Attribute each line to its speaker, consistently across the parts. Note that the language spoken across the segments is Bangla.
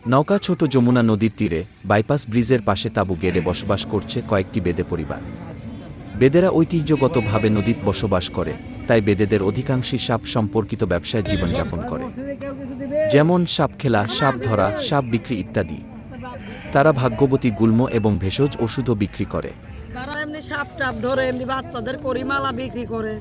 Speaker 1: নওকা ছোট যমুনা নদীর তীরে বাইপাস ব্রিজের পাশে তাঁবু গেড়ে বসবাস করছে কয়েকটি বেদে পরিবার। বেদেরা ঐতিহ্যগতভাবে নদীতে বসবাস করে, তাই বেদেদের অধিকাংশই সাপ সম্পর্কিত ব্যবসায় জীবনযাপন করে, যেমন সাপ খেলা, সাপ ধরা, সাপ বিক্রি ইত্যাদি। তারা ভাগ্যবতী গুল্ম এবং ভেষজ ওষুধও বিক্রি করে।
Speaker 2: তারা এমনি সাপ টাপ ধরে, এমনি বাচ্চাদের করিমালা বিক্রি করে।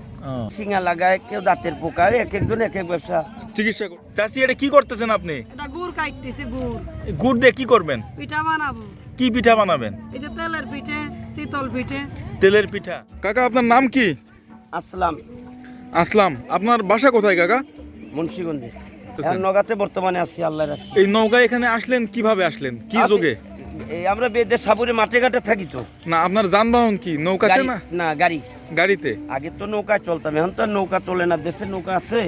Speaker 3: শিঙা লাগায়, কেউ দাঁতের পোকা, এক একজন এক এক ব্যবসা
Speaker 4: চিকিৎসা করে। চাচি, এটা কি করতেছেন আপনি?
Speaker 2: এটা গুড় কাটতেছি, গুড়।
Speaker 4: গুড় দিয়ে কি করবেন?
Speaker 2: পিঠা বানাবো।
Speaker 4: কি পিঠা বানাবেন?
Speaker 2: এই যে তেলের পিঠে, চিতল পিঠে।
Speaker 4: তেলের পিঠা। কাকা, আপনার নাম কি?
Speaker 3: আসলাম।
Speaker 4: আসলাম। আপনার বাসা কোথায় কাকা?
Speaker 3: মুন্সিগঞ্জে। আর নগাতে বর্তমানে আছি, আল্লাহ রাখছে।
Speaker 4: এই নৌকায় এখানে আসলেন কিভাবে আসলেন? কি যোগে?
Speaker 3: এই আমরা বেদে সাপুরে মাঠে ঘাটে থাকি তো।
Speaker 4: না, আপনার যানবাহন কি নৌকাতে? না
Speaker 3: না, গাড়ি।
Speaker 4: গাড়িতে?
Speaker 3: আগে তো নৌকায় চলতাম, এখন তো আর নৌকা চলে না। দেশে নৌকা আছে?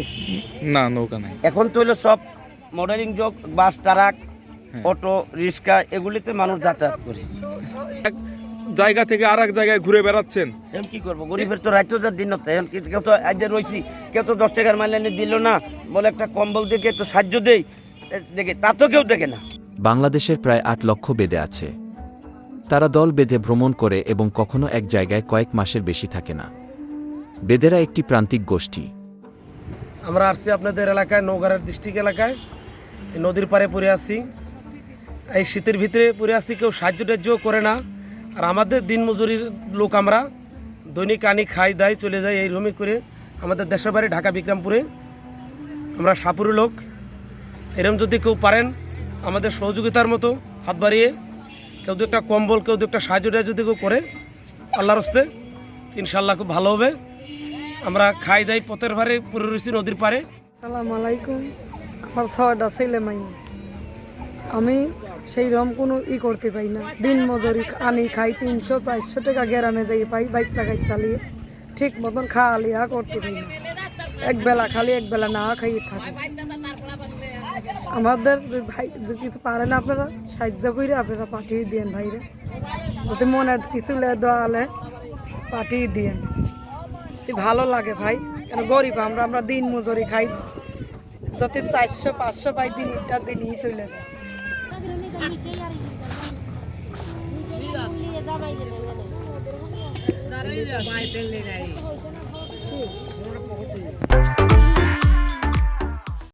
Speaker 4: না, নৌকা নাই।
Speaker 3: এখন তো হলো সব মডেলিং যোগ, বাস, ট্রাক, অটো, রিক্সা, এগুলিতে মানুষ যাতায়াত করে।
Speaker 4: এক জায়গা থেকে আর এক জায়গায় ঘুরে বেড়াচ্ছেন।
Speaker 3: এখন কি করবো, গরিবের তো রাইতো যার দিন হতে। এখন কেউ তো আজ রয়েছি, কেউ তো 10 টাকার মাইল এনে দিল না, বলে একটা কম্বল দেখে একটু সাহায্য দেই, দেখে তা তো কেউ দেখে না।
Speaker 1: বাংলাদেশের প্রায় 8 লক্ষ বেদে আছে। তারা দল বেঁধে ভ্রমণ করে এবং কখনো এক জায়গায় কয়েক মাসের বেশি থাকে না। বেদেরা একটি প্রান্তিক গোষ্ঠী।
Speaker 5: আমরা আসছি আপনাদের এলাকায়, নওগাঁর ডিস্ট্রিক্ট এলাকায়, নদীর পাড়ে পড়ে আসছি। এই শীতের ভিতরে পড়ে আসছি, কেউ সাহায্য টাহ্যও করে না। আর আমাদের দিনমজুরির লোক, আমরা দৈনিক আনি, খাই দাই, চলে যাই এইরকমই করে। আমাদের দেশের বাড়ি ঢাকা বিক্রমপুরে, আমরা সাপুরের লোক। এরম যদি কেউ পারেন আমাদের সহযোগিতার মতো হাত বাড়িয়ে, কেউ দু একটা কম্বল, কেউ দু একটা সাহায্যটা যদি কেউ করে আল্লাহর হস্তে, ইনশাল্লাহ খুব ভালো হবে। আমরা খাই দাই, পথের ভারে পড়ে রয়েছি নদীর পাড়ে।
Speaker 2: সালাম আলাইকুম। আমার 6টা ছেলে মাই, আমি সেই রকম কোনো করতে পাই না। দিন মজুরি আনি, খাই 300-400 টাকা গ্রামে যাই পাই, বাচ্চা কাজ চালিয়ে ঠিক মতন খাওয়া লিয়া করতে পাই না। একবেলা খালি, একবেলা না খাইয়ে থাকি। আমাদের ভাই কিছু পারেন আপনারা সাহায্য করে আপনারা পাঠিয়ে দিয়েন ভাইরা, যদি মনে কিছু দেওয়ালে পাঠিয়ে দিয়েন, ভালো লাগে ভাই। কেন গরিব আমরা দিন মজুরি খাই, যদি 400-500 পাই দিন, একটা দিনই চলে যায়।